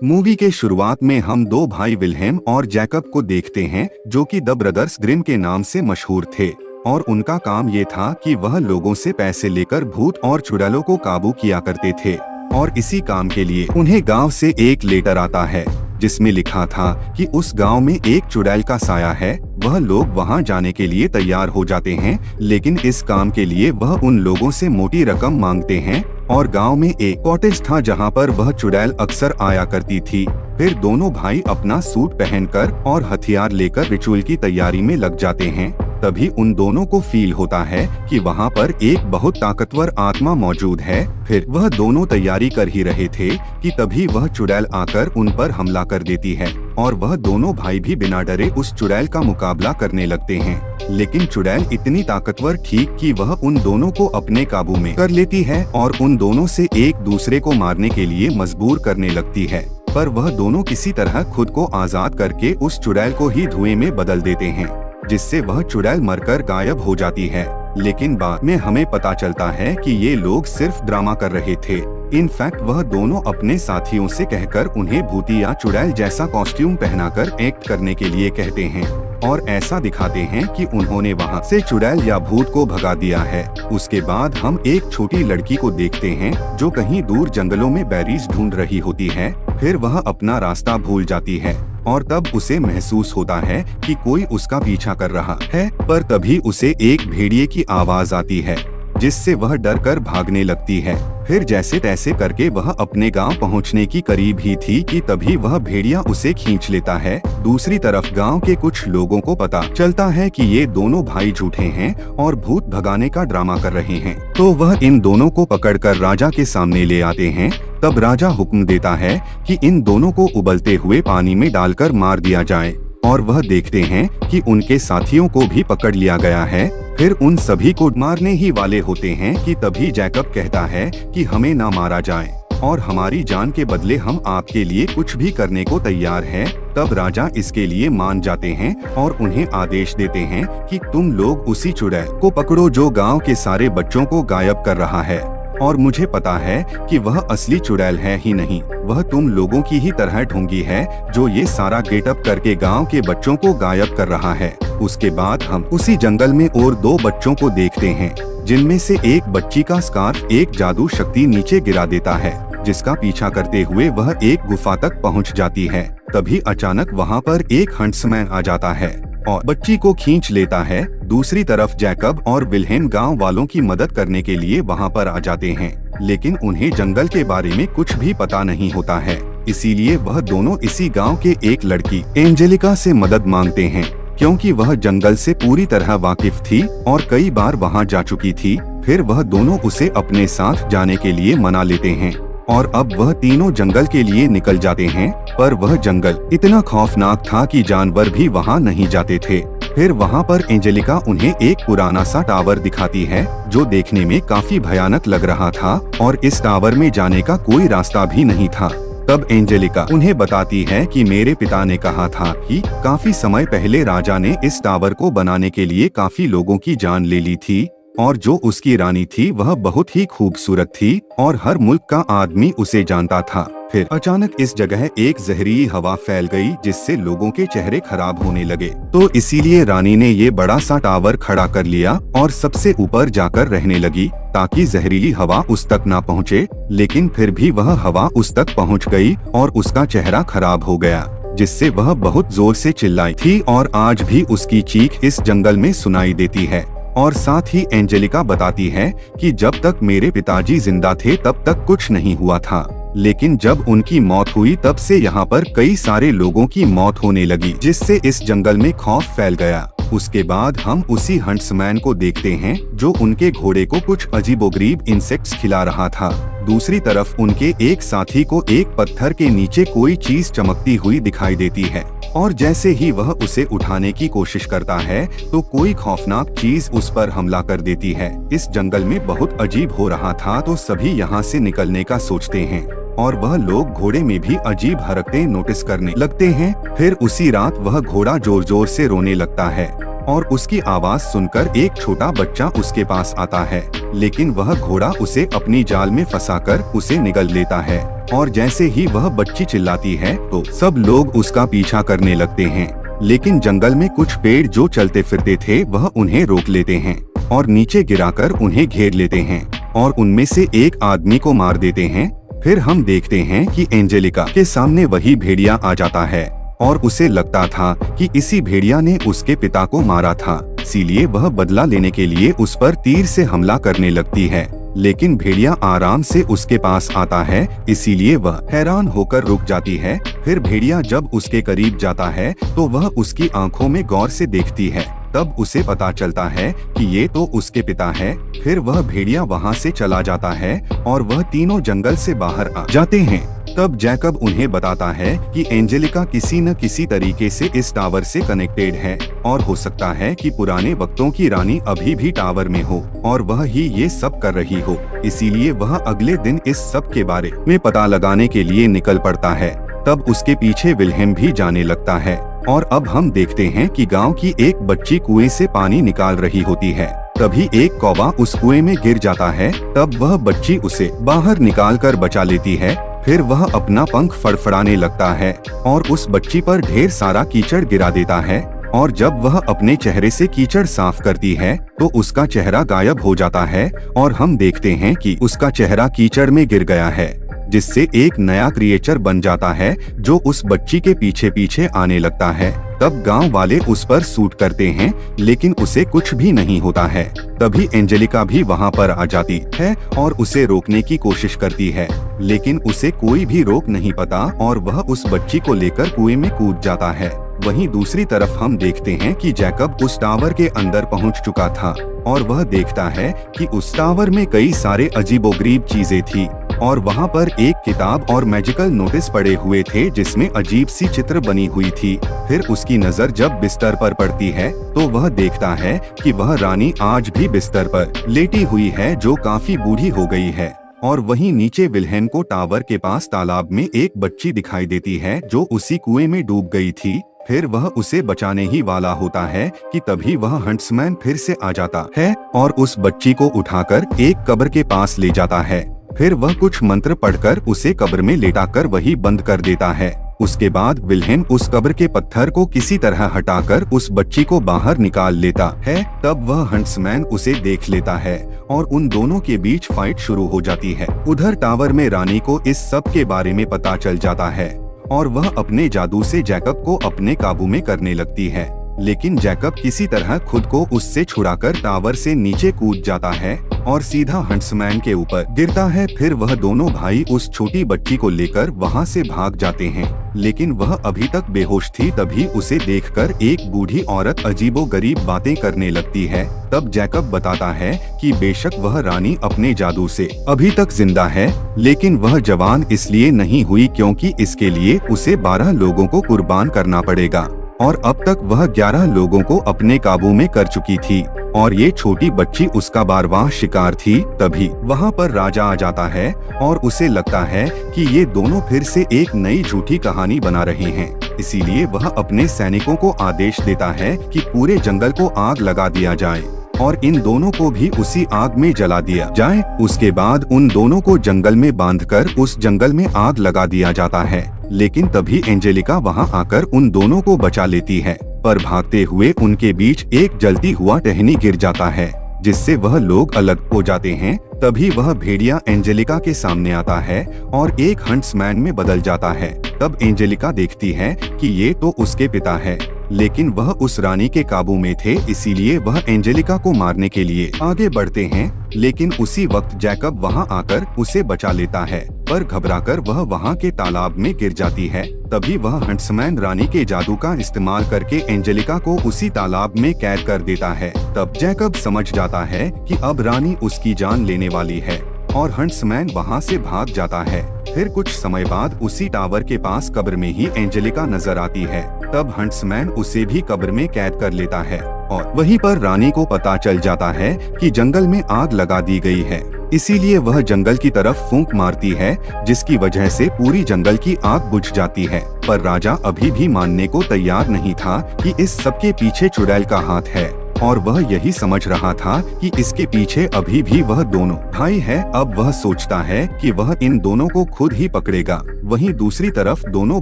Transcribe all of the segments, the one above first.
Movie के शुरुआत में हम दो भाई विल्हेम और जैकब को देखते हैं, जो कि द ब्रदर्स ग्रिम के नाम से मशहूर थे और उनका काम ये था कि वह लोगों से पैसे लेकर भूत और चुड़ैलों को काबू किया करते थे। और इसी काम के लिए उन्हें गांव से एक लेटर आता है जिसमें लिखा था कि उस गांव में एक चुड़ैल का साया है। वह लोग वहां जाने के लिए तैयार हो जाते हैं, लेकिन इस काम के लिए वह उन लोगों से मोटी रकम मांगते हैं। और गांव में एक कॉटेज था जहां पर वह चुड़ैल अक्सर आया करती थी। फिर दोनों भाई अपना सूट पहनकर और हथियार लेकर रिचुअल की तैयारी में लग जाते हैं। तभी उन दोनों को फील होता है कि वहां पर एक बहुत ताकतवर आत्मा मौजूद है। फिर वह दोनों तैयारी कर ही रहे थे कि तभी वह चुड़ैल आकर उन पर हमला कर देती है और वह दोनों भाई भी बिना डरे उस चुड़ैल का मुकाबला करने लगते हैं। लेकिन चुड़ैल इतनी ताकतवर थी कि वह उन दोनों को अपने काबू में कर लेती है और उन दोनों से एक दूसरे को मारने के लिए मजबूर करने लगती है। पर वह दोनों किसी तरह खुद को आजाद करके उस चुड़ैल को ही धुएं में बदल देते हैं, जिससे वह चुड़ैल मरकर गायब हो जाती है। लेकिन बाद में हमें पता चलता है कि ये लोग सिर्फ ड्रामा कर रहे थे। इनफैक्ट वह दोनों अपने साथियों से कहकर उन्हें भूती या चुड़ैल जैसा कॉस्ट्यूम पहनाकर एक्ट करने के लिए कहते हैं और ऐसा दिखाते हैं कि उन्होंने वहां से चुड़ैल या भूत को भगा दिया है। उसके बाद हम एक छोटी लड़की को देखते हैं जो कहीं दूर जंगलों में बेरीज ढूंढ रही होती है। फिर वह अपना रास्ता भूल जाती है और तब उसे महसूस होता है कि कोई उसका पीछा कर रहा है। पर तभी उसे एक भेड़िए की आवाज आती है जिससे वह डरकर भागने लगती है। फिर जैसे तैसे करके वह अपने गांव पहुंचने की करीब ही थी कि तभी वह भेड़िया उसे खींच लेता है। दूसरी तरफ गांव के कुछ लोगों को पता चलता है कि ये दोनों भाई झूठे हैं और भूत भगाने का ड्रामा कर रहे हैं। तो वह इन दोनों को पकड़कर राजा के सामने ले आते हैं। तब राजा हुक्म देता है कि इन दोनों को उबलते हुए पानी में डालकर मार दिया जाए और वह देखते हैं कि उनके साथियों को भी पकड़ लिया गया है। फिर उन सभी को मारने ही वाले होते हैं कि तभी जैकब कहता है कि हमें ना मारा जाए और हमारी जान के बदले हम आपके लिए कुछ भी करने को तैयार हैं। तब राजा इसके लिए मान जाते हैं और उन्हें आदेश देते हैं कि तुम लोग उसी चुड़ैल को पकड़ो जो गांव के सारे बच्चों को गायब कर रहा है। और मुझे पता है कि वह असली चुड़ैल है ही नहीं, वह तुम लोगों की ही तरह ढोंगी है जो ये सारा गेटअप करके गांव के बच्चों को गायब कर रहा है। उसके बाद हम उसी जंगल में और दो बच्चों को देखते हैं, जिनमें से एक बच्ची का स्कार्फ एक जादू शक्ति नीचे गिरा देता है, जिसका पीछा करते हुए वह एक गुफा तक पहुंच जाती है। तभी अचानक वहां पर एक हंट्समैन आ जाता है और बच्ची को खींच लेता है। दूसरी तरफ जैकब और विल्हेम गांव वालों की मदद करने के लिए वहां पर आ जाते हैं, लेकिन उन्हें जंगल के बारे में कुछ भी पता नहीं होता है। इसीलिए वह दोनों इसी गांव के एक लड़की एंजेलिका से मदद मांगते हैं, क्योंकि वह जंगल से पूरी तरह वाकिफ थी और कई बार वहां जा चुकी थी। फिर वह दोनों उसे अपने साथ जाने के लिए मना लेते हैं और अब वह तीनों जंगल के लिए निकल जाते हैं। पर वह जंगल इतना खौफनाक था कि जानवर भी वहां नहीं जाते थे। फिर वहां पर एंजेलिका उन्हें एक पुराना सा टावर दिखाती है जो देखने में काफी भयानक लग रहा था और इस टावर में जाने का कोई रास्ता भी नहीं था। तब एंजेलिका उन्हें बताती है कि मेरे पिता ने कहा था कि काफी समय पहले राजा ने इस टावर को बनाने के लिए काफी लोगों की जान ले ली थी और जो उसकी रानी थी वह बहुत ही खूबसूरत थी और हर मुल्क का आदमी उसे जानता था। फिर अचानक इस जगह एक जहरीली हवा फैल गई जिससे लोगों के चेहरे खराब होने लगे। तो इसीलिए रानी ने ये बड़ा सा टावर खड़ा कर लिया और सबसे ऊपर जाकर रहने लगी ताकि जहरीली हवा उस तक ना पहुँचे। लेकिन फिर भी वह हवा उस तक पहुँच गई और उसका चेहरा खराब हो गया, जिससे वह बहुत जोर से चिल्लाई थी और आज भी उसकी चीख इस जंगल में सुनाई देती है। और साथ ही एंजेलिका बताती है कि जब तक मेरे पिताजी जिंदा थे तब तक कुछ नहीं हुआ था, लेकिन जब उनकी मौत हुई तब से यहाँ पर कई सारे लोगों की मौत होने लगी, जिससे इस जंगल में खौफ फैल गया। उसके बाद हम उसी हंट्समैन को देखते हैं जो उनके घोड़े को कुछ अजीबोगरीब इंसेक्ट्स खिला रहा था। दूसरी तरफ उनके एक साथी को एक पत्थर के नीचे कोई चीज चमकती हुई दिखाई देती है और जैसे ही वह उसे उठाने की कोशिश करता है तो कोई खौफनाक चीज उस पर हमला कर देती है। इस जंगल में बहुत अजीब हो रहा था तो सभी यहाँ से निकलने का सोचते हैं और वह लोग घोड़े में भी अजीब हरकतें नोटिस करने लगते हैं। फिर उसी रात वह घोड़ा जोर जोर से रोने लगता है और उसकी आवाज सुनकर एक छोटा बच्चा उसके पास आता है, लेकिन वह घोड़ा उसे अपनी जाल में फंसाकर उसे निगल लेता है। और जैसे ही वह बच्ची चिल्लाती है तो सब लोग उसका पीछा करने लगते हैं। लेकिन जंगल में कुछ पेड़ जो चलते फिरते थे वह उन्हें रोक लेते हैं और नीचे गिराकर उन्हें घेर लेते हैं और उनमें से एक आदमी को मार देते हैं। फिर हम देखते हैं कि एंजेलिका के सामने वही भेड़िया आ जाता है और उसे लगता था कि इसी भेड़िया ने उसके पिता को मारा था, इसीलिए वह बदला लेने के लिए उस पर तीर से हमला करने लगती है। लेकिन भेड़िया आराम से उसके पास आता है, इसीलिए वह हैरान होकर रुक जाती है। फिर भेड़िया जब उसके करीब जाता है तो वह उसकी आंखों में गौर से देखती है। तब उसे पता चलता है कि ये तो उसके पिता है। फिर वह भेड़िया वहाँ से चला जाता है और वह तीनों जंगल से बाहर आ जाते हैं। तब जैकब उन्हें बताता है कि एंजेलिका किसी न किसी तरीके से इस टावर से कनेक्टेड है और हो सकता है कि पुराने वक्तों की रानी अभी भी टावर में हो और वह ही ये सब कर रही हो। इसीलिए वह अगले दिन इस सब के बारे में पता लगाने के लिए निकल पड़ता है। तब उसके पीछे विल्हेम भी जाने लगता है और अब हम देखते हैं कि गांव की एक बच्ची कुएं से पानी निकाल रही होती है। तभी एक कौवा उस कुएं में गिर जाता है। तब वह बच्ची उसे बाहर निकालकर बचा लेती है। फिर वह अपना पंख फड़फड़ाने लगता है और उस बच्ची पर ढेर सारा कीचड़ गिरा देता है और जब वह अपने चेहरे से कीचड़ साफ करती है तो उसका चेहरा गायब हो जाता है और हम देखते हैं कि उसका चेहरा कीचड़ में गिर गया है, जिससे एक नया क्रिएचर बन जाता है जो उस बच्ची के पीछे पीछे आने लगता है। तब गांव वाले उस पर सूट करते हैं लेकिन उसे कुछ भी नहीं होता है। तभी एंजेलिका भी वहां पर आ जाती है और उसे रोकने की कोशिश करती है, लेकिन उसे कोई भी रोक नहीं पाता और वह उस बच्ची को लेकर कुएं में कूद जाता है। वहीं दूसरी तरफ हम देखते हैं कि जैकब उस टावर के अंदर पहुंच चुका था और वह देखता है कि उस टावर में कई सारे अजीबोगरीब चीजें थी और वहां पर एक किताब और मैजिकल नोटिस पड़े हुए थे जिसमें अजीब सी चित्र बनी हुई थी। फिर उसकी नजर जब बिस्तर पर पड़ती है तो वह देखता है कि वह रानी आज भी बिस्तर पर लेटी हुई है जो काफी बूढ़ी हो गई है। और वहीं नीचे विल्हेम को टावर के पास तालाब में एक बच्ची दिखाई देती है जो उसी कुएं में डूब गई थी। फिर वह उसे बचाने ही वाला होता है कि तभी वह हंट्समैन फिर से आ जाता है और उस बच्ची को उठाकर एक कब्र के पास ले जाता है। फिर वह कुछ मंत्र पढ़कर उसे कब्र में लेटाकर वही बंद कर देता है। उसके बाद विल्हेम उस कब्र के पत्थर को किसी तरह हटाकर उस बच्ची को बाहर निकाल लेता है। तब वह हंट्समैन उसे देख लेता है और उन दोनों के बीच फाइट शुरू हो जाती है। उधर टावर में रानी को इस सब के बारे में पता चल जाता है और वह अपने जादू से जैकब को अपने काबू में करने लगती है, लेकिन जैकब किसी तरह खुद को उससे छुड़ाकर टावर से नीचे कूद जाता है और सीधा हंट्समैन के ऊपर गिरता है। फिर वह दोनों भाई उस छोटी बच्ची को लेकर वहां से भाग जाते हैं, लेकिन वह अभी तक बेहोश थी। तभी उसे देखकर एक बूढ़ी औरत अजीबोगरीब बातें करने लगती है। तब जैकब बताता है कि बेशक वह रानी अपने जादू से अभी तक जिंदा है, लेकिन वह जवान इसलिए नहीं हुई क्योंकि इसके लिए उसे 12 लोगों को कुर्बान करना पड़ेगा और अब तक वह 11 लोगों को अपने काबू में कर चुकी थी और ये छोटी बच्ची उसका 12वां शिकार थी। तभी वहाँ पर राजा आ जाता है और उसे लगता है कि ये दोनों फिर से एक नई झूठी कहानी बना रहे हैं, इसीलिए वह अपने सैनिकों को आदेश देता है कि पूरे जंगल को आग लगा दिया जाए और इन दोनों को भी उसी आग में जला दिया जाए। उसके बाद उन दोनों को जंगल में बांधकर उस जंगल में आग लगा दिया जाता है, लेकिन तभी एंजेलिका वहां आकर उन दोनों को बचा लेती है। पर भागते हुए उनके बीच एक जलती हुआ टहनी गिर जाता है, जिससे वह लोग अलग हो जाते हैं। तभी वह भेड़िया एंजेलिका के सामने आता है और एक हंट्समैन में बदल जाता है। तब एंजेलिका देखती है कि ये तो उसके पिता है, लेकिन वह उस रानी के काबू में थे, इसीलिए वह एंजेलिका को मारने के लिए आगे बढ़ते हैं। लेकिन उसी वक्त जैकब वहां आकर उसे बचा लेता है, पर घबराकर वह वहां के तालाब में गिर जाती है। तभी वह हंट्समैन रानी के जादू का इस्तेमाल करके एंजेलिका को उसी तालाब में कैद कर देता है। तब जैकब समझ जाता है कि अब रानी उसकी जान लेने वाली है और हंट्समैन वहां से भाग जाता है। फिर कुछ समय बाद उसी टावर के पास कब्र में ही एंजेलिका नजर आती है। तब हंट्समैन उसे भी कब्र में कैद कर लेता है और वहीं पर रानी को पता चल जाता है कि जंगल में आग लगा दी गई है, इसीलिए वह जंगल की तरफ फूंक मारती है, जिसकी वजह से पूरी जंगल की आग बुझ जाती है। पर राजा अभी भी मानने को तैयार नहीं था कि इस सब के पीछे चुड़ैल का हाथ है और वह यही समझ रहा था कि इसके पीछे अभी भी वह दोनों भाई है। अब वह सोचता है कि वह इन दोनों को खुद ही पकड़ेगा। वहीं दूसरी तरफ दोनों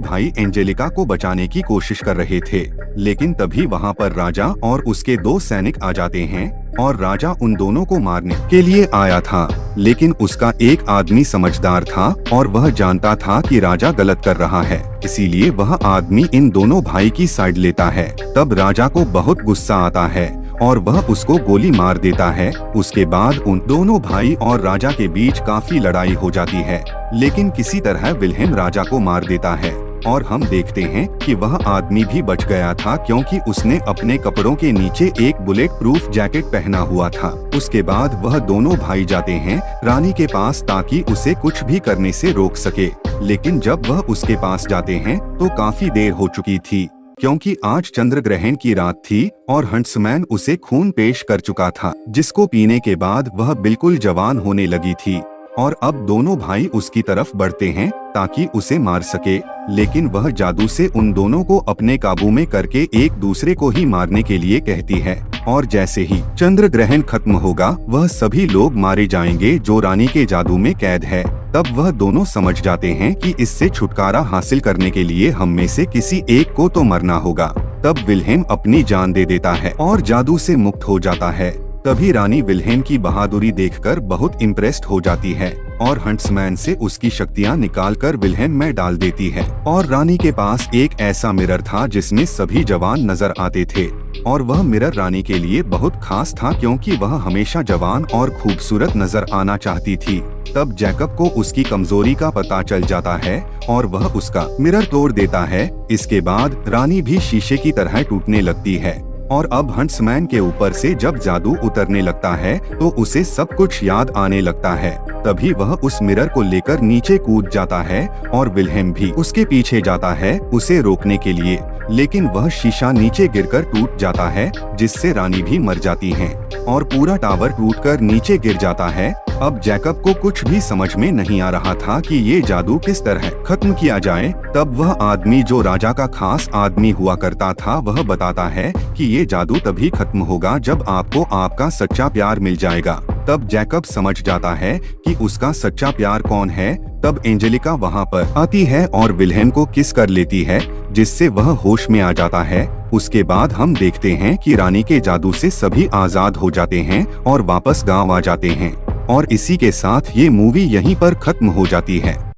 भाई एंजेलिका को बचाने की कोशिश कर रहे थे, लेकिन तभी वहां पर राजा और उसके 2 सैनिक आ जाते हैं और राजा उन दोनों को मारने के लिए आया था। लेकिन उसका एक आदमी समझदार था और वह जानता था कि राजा गलत कर रहा है, इसीलिए वह आदमी इन दोनों भाई की साइड लेता है। तब राजा को बहुत गुस्सा आता है और वह उसको गोली मार देता है। उसके बाद उन दोनों भाई और राजा के बीच काफी लड़ाई हो जाती है, लेकिन किसी तरह विल्हेम राजा को मार देता है और हम देखते हैं कि वह आदमी भी बच गया था, क्योंकि उसने अपने कपड़ों के नीचे एक बुलेट प्रूफ जैकेट पहना हुआ था। उसके बाद वह दोनों भाई जाते हैं रानी के पास ताकि उसे कुछ भी करने से रोक सके, लेकिन जब वह उसके पास जाते हैं तो काफी देर हो चुकी थी, क्योंकि आज चंद्र ग्रहण की रात थी और हंट्समैन उसे खून पेश कर चुका था, जिसको पीने के बाद वह बिल्कुल जवान होने लगी थी। और अब दोनों भाई उसकी तरफ बढ़ते हैं ताकि उसे मार सके, लेकिन वह जादू से उन दोनों को अपने काबू में करके एक दूसरे को ही मारने के लिए कहती है। और जैसे ही चंद्र ग्रहण खत्म होगा वह सभी लोग मारे जाएंगे जो रानी के जादू में कैद है। तब वह दोनों समझ जाते हैं कि इससे छुटकारा हासिल करने के लिए हम में से किसी एक को तो मरना होगा। तब विल्हेम अपनी जान दे देता है और जादू से मुक्त हो जाता है। तभी रानी विल्हेम की बहादुरी देखकर बहुत इम्प्रेस्ड हो जाती है और हंट्समैन से उसकी शक्तियां निकालकर विल्हेम में डाल देती है। और रानी के पास एक ऐसा मिरर था जिसमें सभी जवान नजर आते थे, और वह मिरर रानी के लिए बहुत खास था क्योंकि वह हमेशा जवान और खूबसूरत नजर आना चाहती थी। तब जैकब को उसकी कमजोरी का पता चल जाता है और वह उसका मिरर तोड़ देता है। इसके बाद रानी भी शीशे की तरह टूटने लगती है और अब हंट्समैन के ऊपर से जब जादू उतरने लगता है तो उसे सब कुछ याद आने लगता है। तभी वह उस मिरर को लेकर नीचे कूद जाता है और विल्हेम भी उसके पीछे जाता है उसे रोकने के लिए, लेकिन वह शीशा नीचे गिरकर टूट जाता है जिससे रानी भी मर जाती है और पूरा टावर टूटकर नीचे गिर जाता है। अब जैकब को कुछ भी समझ में नहीं आ रहा था कि ये जादू किस तरह खत्म किया जाए। तब वह आदमी जो राजा का खास आदमी हुआ करता था वह बताता है कि ये जादू तभी खत्म होगा जब आपको आपका सच्चा प्यार मिल जाएगा। तब जैकब समझ जाता है कि उसका सच्चा प्यार कौन है। तब एंजेलिका वहाँ पर आती है और विल्हेम को किस कर लेती है जिससे वह होश में आ जाता है। उसके बाद हम देखते हैं कि रानी के जादू से सभी आजाद हो जाते हैं और वापस गांव आ जाते हैं। और इसी के साथ ये मूवी यहीं पर खत्म हो जाती है।